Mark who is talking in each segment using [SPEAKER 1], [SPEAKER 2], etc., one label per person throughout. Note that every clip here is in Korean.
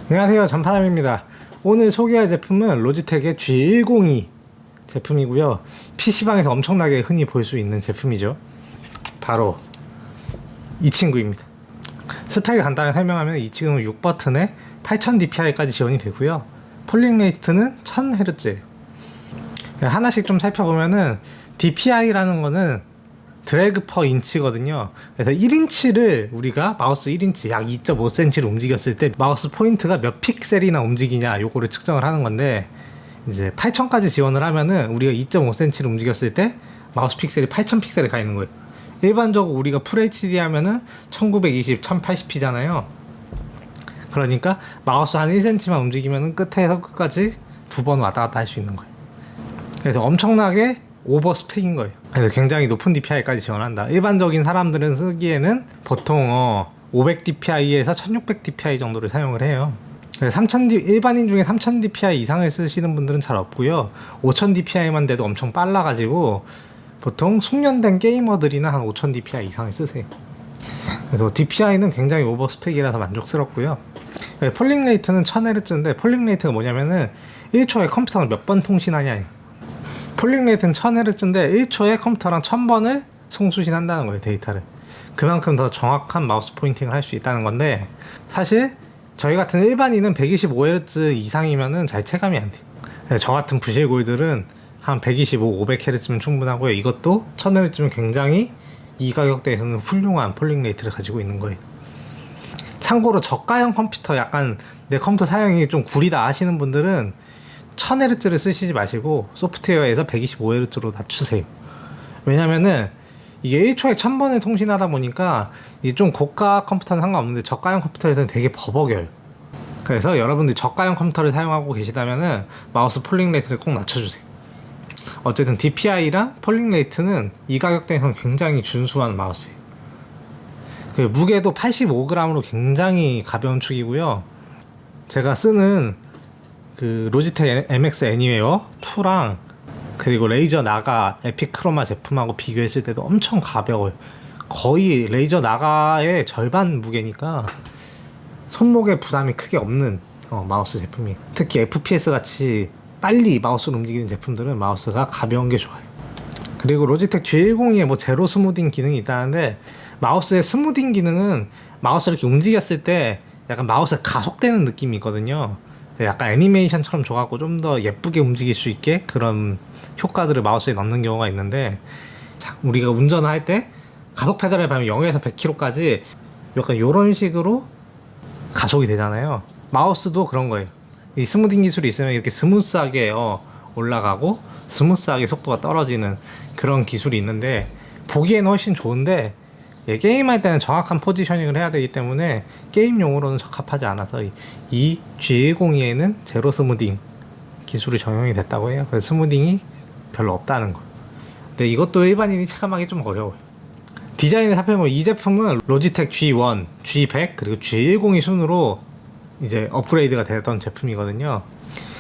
[SPEAKER 1] 안녕하세요, 전파남입니다. 오늘 소개할 제품은 로지텍의 G102 제품이고요. PC방에서 엄청나게 흔히 볼 수 있는 제품이죠. 바로 이 친구입니다. 스펙을 간단히 설명하면 이 친구는 6버튼에 8000dpi까지 지원이 되고요. 폴링 레이트는 1000Hz예요. 하나씩 좀 살펴보면은 DPI라는 거는 드래그 퍼 인치거든요. 그래서 1인치를 우리가 마우스 1인치 약 2.5cm를 움직였을 때 마우스 포인트가 몇 픽셀이나 움직이냐 요거를 측정을 하는 건데, 이제 8000까지 지원을 하면은 우리가 2.5cm를 움직였을 때 마우스 픽셀이 8000 픽셀에 가 있는 거예요. 일반적으로 우리가 풀 HD 하면은 1920, 1080p잖아요. 그러니까 마우스 한 1cm만 움직이면은 끝에서 끝까지 두 번 왔다 갔다 할 수 있는 거예요. 그래서 엄청나게 오버 스펙인 거예요. 그래서 굉장히 높은 DPI까지 지원한다. 일반적인 사람들은 쓰기에는 보통 500dpi에서 1600dpi 정도를 사용을 해요. 3000 일반인 중에 3000dpi 이상을 쓰시는 분들은 잘 없고요. 5000dpi만 돼도 엄청 빨라가지고 보통 숙련된 게이머들이나 한 5000dpi 이상을 쓰세요. 그래서 DPI는 굉장히 오버 스펙이라서 만족스럽고요. 폴링 레이트는 1000Hz인데, 폴링 레이트가 뭐냐면은 1초에 컴퓨터를 몇 번 통신하냐. 폴링 레이트는 1000Hz인데 1초에 컴퓨터랑 1000번을 송수신한다는 거예요, 데이터를. 그만큼 더 정확한 마우스 포인팅을 할 수 있다는 건데, 사실 저희 같은 일반인은 125Hz 이상이면은 잘 체감이 안 돼요. 저 같은 부실골들은 한 125, 500Hz면 충분하고요. 이것도 1000Hz면 굉장히 이 가격대에서는 훌륭한 폴링 레이트를 가지고 있는 거예요. 참고로 저가형 컴퓨터, 약간 내 컴퓨터 사용이 좀 구리다 하시는 분들은 1000Hz를 쓰시지 마시고 소프트웨어에서 125Hz로 낮추세요. 왜냐면은 이게 1초에 1000번을 통신하다 보니까 이게 좀 고가 컴퓨터는 상관없는데 저가형 컴퓨터에서는 되게 버벅여요. 그래서 여러분들이 저가형 컴퓨터를 사용하고 계시다면은 마우스 폴링 레이트를 꼭 낮춰주세요. 어쨌든 DPI랑 폴링 레이트는 이 가격대에서는 굉장히 준수한 마우스예요. 그 무게도 85g으로 굉장히 가벼운 축이고요. 제가 쓰는 그 로지텍 MX 애니웨어 2랑 그리고 레이저 나가 에픽크로마 제품하고 비교했을 때도 엄청 가벼워요. 거의 레이저 나가의 절반 무게니까 손목에 부담이 크게 없는 마우스 제품이에요. 특히 FPS 같이 빨리 마우스를 움직이는 제품들은 마우스가 가벼운 게 좋아요. 그리고 로지텍 G102에 뭐 제로 스무딩 기능이 있다는데, 마우스의 스무딩 기능은 마우스를 이렇게 움직였을 때 약간 마우스가 가속되는 느낌이 있거든요. 약간 애니메이션처럼 줘갖고 좀 더 예쁘게 움직일 수 있게 그런 효과들을 마우스에 넣는 경우가 있는데, 자, 우리가 운전을 할 때 가속 페달을 밟으면 0에서 100km까지 약간 이런 식으로 가속이 되잖아요. 마우스도 그런 거예요. 이 스무딩 기술이 있으면 이렇게 스무스하게 올라가고 스무스하게 속도가 떨어지는 그런 기술이 있는데, 보기에는 훨씬 좋은데 게임할 때는 정확한 포지셔닝을 해야 되기 때문에 게임용으로는 적합하지 않아서 이 G102에는 제로 스무딩 기술이 적용이 됐다고 해요. 그래서 스무딩이 별로 없다는 거. 근데 이것도 일반인이 체감하기 좀 어려워요. 디자인을 살펴보면 이 제품은 로지텍 G1, G100 그리고 G102 순으로 이제 업그레이드가 됐던 제품이거든요.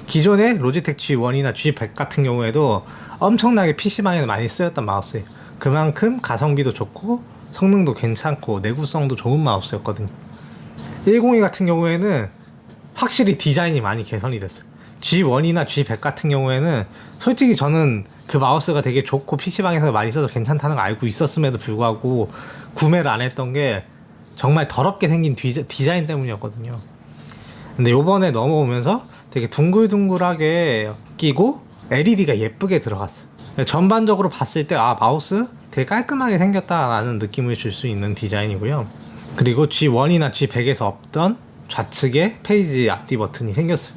[SPEAKER 1] 기존의 로지텍 G1이나 G100 같은 경우에도 엄청나게 PC방에는 많이 쓰였던 마우스예요. 그만큼 가성비도 좋고 성능도 괜찮고 내구성도 좋은 마우스였거든요. 102 같은 경우에는 확실히 디자인이 많이 개선이 됐어요. G1이나 G100 같은 경우에는 솔직히 저는 그 마우스가 되게 좋고 PC방에서 많이 써서 괜찮다는 거 알고 있었음에도 불구하고 구매를 안 했던 게 정말 더럽게 생긴 디자인 때문이었거든요. 근데 요번에 넘어오면서 되게 둥글둥글하게 끼고 LED가 예쁘게 들어갔어요. 전반적으로 봤을 때 마우스 되게 깔끔하게 생겼다라는 느낌을 줄 수 있는 디자인이고요. 그리고 G1이나 G100에서 없던 좌측에 페이지 앞뒤 버튼이 생겼어요.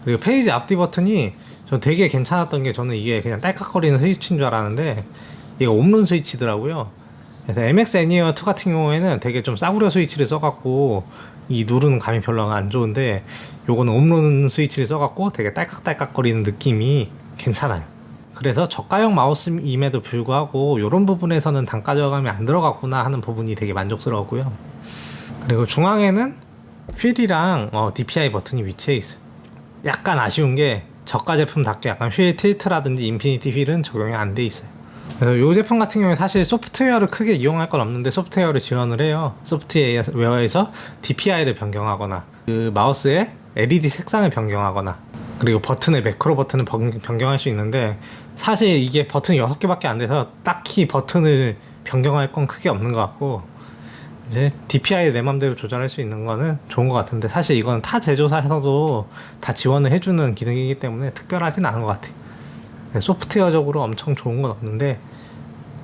[SPEAKER 1] 그리고 페이지 앞뒤 버튼이 전 되게 괜찮았던 게, 저는 이게 그냥 딸깍거리는 스위치인 줄 알았는데 이게 옴론 스위치더라고요. 그래서 MX 애니웨어 2 같은 경우에는 되게 좀 싸구려 스위치를 써갖고 이 누르는 감이 별로 안 좋은데, 요거는 옴론 스위치를 써갖고 되게 딸깍딸깍거리는 느낌이 괜찮아요. 그래서 저가형 마우스임에도 불구하고 이런 부분에서는 단가 저감이 안 들어갔구나 하는 부분이 되게 만족스러웠고요. 그리고 중앙에는 휠이랑 DPI 버튼이 위치해 있어요. 약간 아쉬운 게 저가 제품답게 약간 휠 틸트라든지 인피니티 휠은 적용이 안 돼 있어요. 그래서 이 제품 같은 경우에 사실 소프트웨어를 크게 이용할 건 없는데 소프트웨어를 지원을 해요. 소프트웨어에서 DPI를 변경하거나 그 마우스의 LED 색상을 변경하거나, 그리고 버튼의 매크로 버튼을 변경할 수 있는데, 사실 이게 버튼이 6개밖에 안 돼서 딱히 버튼을 변경할 건 크게 없는 것 같고, 이제 DPI 내 맘대로 조절할 수 있는 거는 좋은 것 같은데, 사실 이건 타 제조사에서도 다 지원을 해주는 기능이기 때문에 특별하진 않은 것 같아. 소프트웨어적으로 엄청 좋은 건 없는데,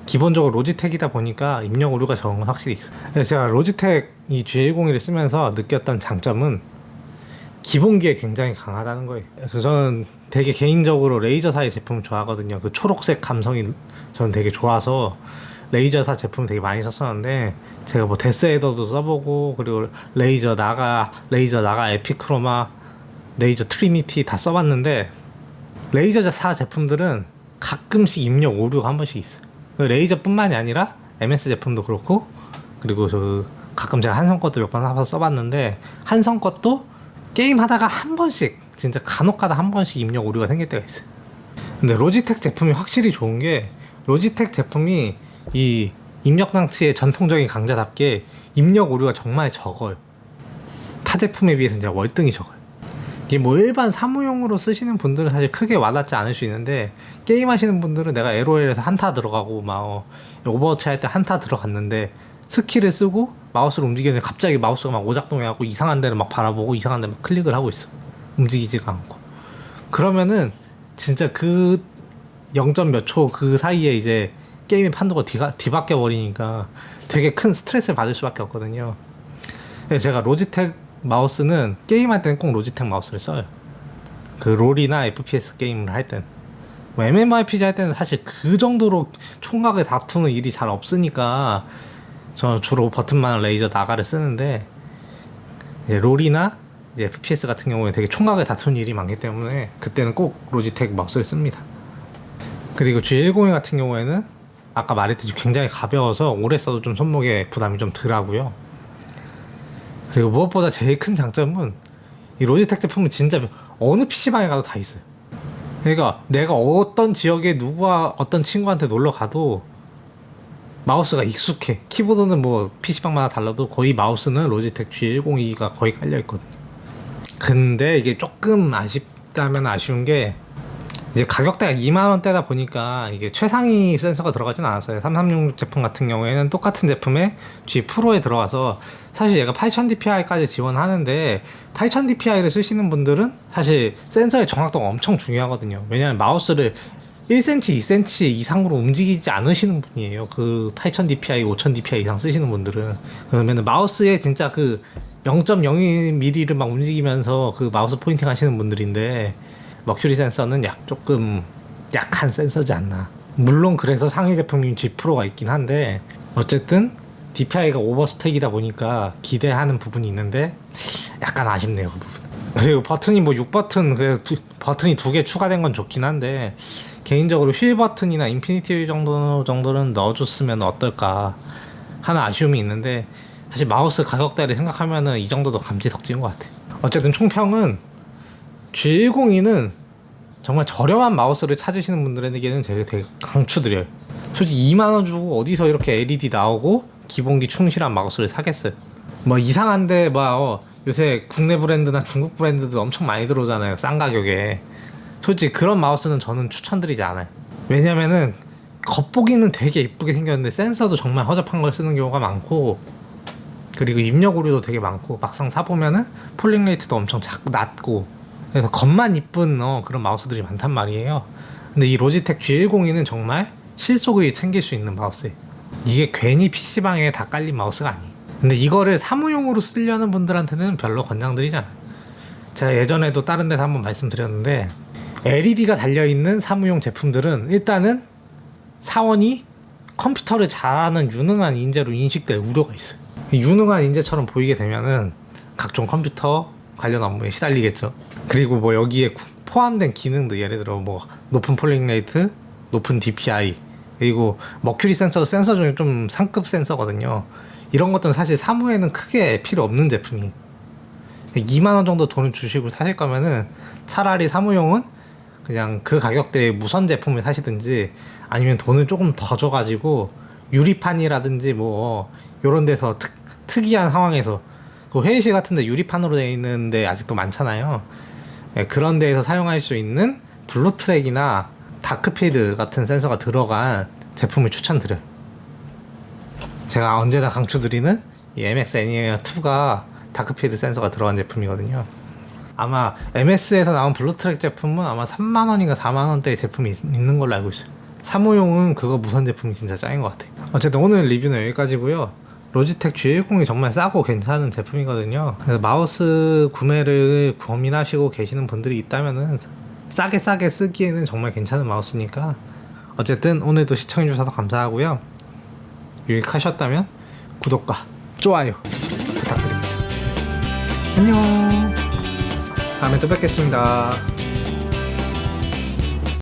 [SPEAKER 1] 기본적으로 로지텍이다 보니까 입력 오류가 적은 건 확실히 있어. 제가 로지텍 이 G101을 쓰면서 느꼈던 장점은 기본기에 굉장히 강하다는 거예요. 그래서 저는 되게 개인적으로 레이저사의 제품을 좋아하거든요. 그 초록색 감성이 저는 되게 좋아서 레이저사 제품을 되게 많이 썼었는데, 제가 뭐 데스헤더도 써보고, 그리고 레이저 나가 에피크로마, 레이저 트리니티 다 써봤는데, 레이저사 제품들은 가끔씩 입력 오류가 한 번씩 있어요. 레이저뿐만이 아니라 MS 제품도 그렇고, 그리고 저 가끔 제가 한성 것도 몇 번 사서 써봤는데, 한성 것도 게임 하다가 한 번씩, 진짜 간혹가다 한 번씩 입력 오류가 생길 때가 있어요. 근데 로지텍 제품이 확실히 좋은 게, 로지텍 제품이 이 입력 장치의 전통적인 강자답게 입력 오류가 정말 적어요. 타 제품에 비해서 진짜 월등히 적어요. 이게 뭐 일반 사무용으로 쓰시는 분들은 사실 크게 와닿지 않을 수 있는데, 게임 하시는 분들은 내가 LOL에서 한타 들어가고 막 오버워치 할 때 한타 들어갔는데 스킬을 쓰고 마우스를 움직이는데 갑자기 마우스가 막 오작동해갖고 이상한 데를 막 바라보고 이상한 데 막 클릭을 하고 있어. 움직이지가 않고. 그러면은 진짜 그 0. 몇 초 그 사이에 이제 게임의 판도가 뒤바뀌어 버리니까 되게 큰 스트레스를 받을 수밖에 없거든요. 제가 로지텍 마우스는 게임할 때는 꼭 로지텍 마우스를 써요. 그 롤이나 FPS 게임을 할 때는. 뭐 MMORPG 할 때는 사실 그 정도로 총각을 다투는 일이 잘 없으니까 저는 주로 버튼만 레이저 나가를 쓰는데, 이제 롤이나 이제 FPS 같은 경우에 되게 총각을 다투는 일이 많기 때문에 그때는 꼭 로지텍 마우스를 씁니다. 그리고 G101 같은 경우에는 아까 말했듯이 굉장히 가벼워서 오래 써도 좀 손목에 부담이 좀 덜하고요. 그리고 무엇보다 제일 큰 장점은 이 로지텍 제품은 진짜 어느 PC방에 가도 다 있어요. 그러니까 내가 어떤 지역에 누구와 어떤 친구한테 놀러 가도 마우스가 익숙해. 키보드는 뭐 PC방마다 달라도 거의 마우스는 로지텍 G102가 거의 깔려있거든요. 근데 이게 조금 아쉽다면 아쉬운 게, 이제 가격대가 2만원대다 보니까 이게 최상위 센서가 들어가진 않았어요. 3366 제품 같은 경우에는 똑같은 제품에 G 프로에 들어가서, 사실 얘가 8000dpi까지 지원하는데 8000dpi를 쓰시는 분들은 사실 센서의 정확도가 엄청 중요하거든요. 왜냐하면 마우스를 1cm, 2cm 이상으로 움직이지 않으시는 분이에요. 그 8000dpi, 5000dpi 이상 쓰시는 분들은. 그러면 마우스에 진짜 그 0.01mm를 막 움직이면서 그 마우스 포인팅 하시는 분들인데, 머큐리 센서는 조금 약한 센서지 않나. 물론 그래서 상위 제품인 G 프로가 있긴 한데, 어쨌든 DPI가 오버 스펙이다 보니까 기대하는 부분이 있는데 약간 아쉽네요, 그 부분. 그리고 버튼이 뭐 6버튼, 그래서 버튼이 2개 추가된 건 좋긴 한데, 개인적으로 휠 버튼이나 인피니티 정도는 넣어줬으면 어떨까 하는 아쉬움이 있는데, 사실 마우스 가격대를 생각하면은 이 정도도 감지덕지인 것 같아. 어쨌든 총평은 G102는 정말 저렴한 마우스를 찾으시는 분들에게는 되게 강추드려요. 솔직히 2만원 주고 어디서 이렇게 LED 나오고 기본기 충실한 마우스를 사겠어요. 뭐 이상한데 요새 국내 브랜드나 중국 브랜드도 엄청 많이 들어오잖아요, 싼 가격에. 솔직히 그런 마우스는 저는 추천드리지 않아요. 왜냐면은 겉보기는 되게 이쁘게 생겼는데 센서도 정말 허접한 걸 쓰는 경우가 많고, 그리고 입력 오류도 되게 많고, 막상 사보면은 폴링 레이트도 엄청 낮고, 그래서 겉만 이쁜 그런 마우스들이 많단 말이에요. 근데 이 로지텍 G102는 정말 실속을 챙길 수 있는 마우스예요. 이게 괜히 PC방에 다 깔린 마우스가 아니에요. 근데 이거를 사무용으로 쓰려는 분들한테는 별로 권장드리지 않아요. 제가 예전에도 다른 데서 한번 말씀드렸는데, LED가 달려있는 사무용 제품들은 일단은 사원이 컴퓨터를 잘하는 유능한 인재로 인식될 우려가 있어요. 유능한 인재처럼 보이게 되면은 각종 컴퓨터 관련 업무에 시달리겠죠. 그리고 뭐 여기에 포함된 기능도, 예를 들어 뭐 높은 폴링 레이트, 높은 DPI, 그리고 머큐리 센서도 센서 중에 좀 상급 센서거든요. 이런 것들은 사실 사무에는 크게 필요 없는 제품이. 2만원 정도 돈을 주시고 사실 거면은 차라리 사무용은 그냥 그 가격대의 무선 제품을 사시든지, 아니면 돈을 조금 더 줘가지고 유리판이라든지 뭐 요런 데서 특이한 상황에서 그 회의실 같은데 유리판으로 되어 있는데 아직도 많잖아요. 예, 그런 데에서 사용할 수 있는 블루트랙이나 다크필드 같은 센서가 들어간 제품을 추천드려요. 제가 언제나 강추드리는 이 MX 애니메이터2가 다크필드 센서가 들어간 제품이거든요. 아마 MS에서 나온 블루트랙 제품은 아마 3만원인가 4만원대의 제품이 있는 걸로 알고 있어요. 사무용은 그거 무선 제품이 진짜 짱인 것 같아요. 어쨌든 오늘 리뷰는 여기까지고요. 로지텍 G10이 정말 싸고 괜찮은 제품이거든요. 그래서 마우스 구매를 고민하시고 계시는 분들이 있다면은 싸게 쓰기에는 정말 괜찮은 마우스니까 어쨌든 오늘도 시청해주셔서 감사하고요. 유익하셨다면 구독과 좋아요 부탁드립니다. 안녕. 다음에 또 뵙겠습니다.